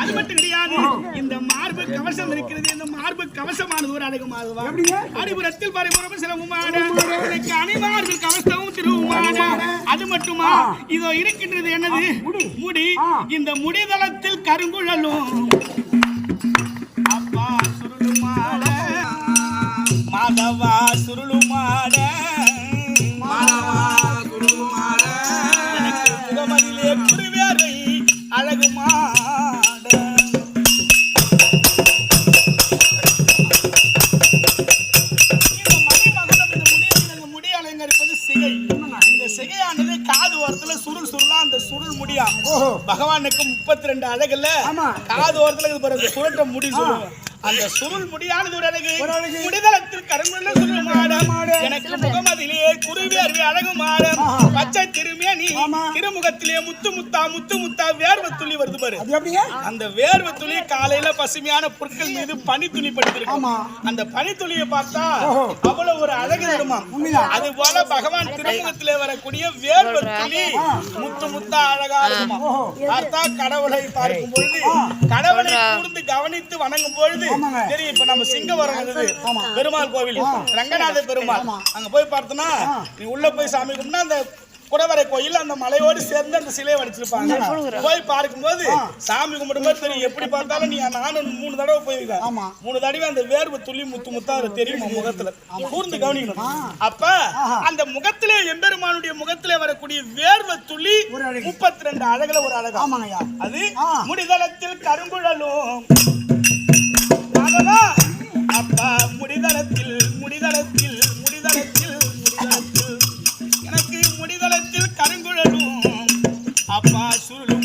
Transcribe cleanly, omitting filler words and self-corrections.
அது மட்டும் கிடையாது, இந்த மார்பு கவசம் இருக்கிறது. இந்த மார்பு கவசமானது ஒரு அழகு மாறுவா. அடிபுறத்தில் பரிபுறம் சிலவுமான அணிமார்பில் கவசமும் திருவுமான. அது மட்டுமா, இதோ இருக்கின்றது என்னது? முடி. இந்த முடிதளத்தில் கருங்குழலும் அப்பா சுருளுமாட மாதவா சுருளுமாட எனக்கு முகமதிலே குருவேரை அழகுமாட. இந்த மணிமகுடம், இந்த முடி அலங்கரிப்பது சிகை. இந்த சிகையானது காது ஓரத்துல சுருள் சுருளா அந்த சுருள் முடியா. பகவானுக்கு 32 அழகுல காது ஓரத்துல இது பாருங்க, சுருட்ட முடி சொல்லுவாங்க. அந்த சுருள் முடியானது ஒரு அழகு. முடிதளத்தில் கருங்குள்ள சுருள் மாடம். எனக்கு முகமதிலே குருவேர்வை அழகு மாடம். பச்சை திருமேனி திருமுகத்திலே முத்து முத்தா முத்து முத்தா வேர்வை துளி வருது பாரு. அந்த வேர்வை துளி காலையில பசுமையான பொருட்கள் மீது பனி துளி படுத்திருக்கு. அந்த பனி துளியை பார்த்தா அவ்வளவு ஒரு அழகு தருமா. அது போல பகவான் திருமுகத்திலே வரக்கூடிய வேர்வை துளி முத்து முத்தா அழகா இருக்குமா. பார்த்தா கடவுளை பார்க்கும் பொழுது, கடவுளை கூர்ந்து கவனித்து வணங்கும் பொழுது தெரியும். இப்ப நம்ம சிங்கவரம் பெருமாள் கோவில், ரங்கநாத பெருமாள், அங்க போய் பார்த்தோம்னா நீ உள்ள போய் சாமி கும்பிட்டா அந்த குடவரை கோயில் அந்த மலையோடு சேர்ந்து அந்த சிலையை வடிச்சிருப்பாங்க. போய் பார்க்கும்போது சாமி கும்பிடும்போது தெரியும். எப்படி பார்த்தாலும் நீ நானும் 3 தடவை போயிருக்கேன். 3 தடவை அந்த வேர்வை துளி முத்து முத்தா தெரியும் முகத்துல. கூர்ந்து கவனிக்கணும். அப்ப அந்த முகத்திலே எம்பெருமானுடைய முகத்திலே வரக்கூடிய வேர்வை துளி 32 அழகுல ஒரு அழகா. அது முடிதளத்தில் கருங்குழலும் அப்பா முடிதளத்தில் முடிதளத்தில் முடிதளத்தில் முடிதளத்தில் எனக்கு முடிதளத்தில் கருங்குழலும் அப்பா சுருளும்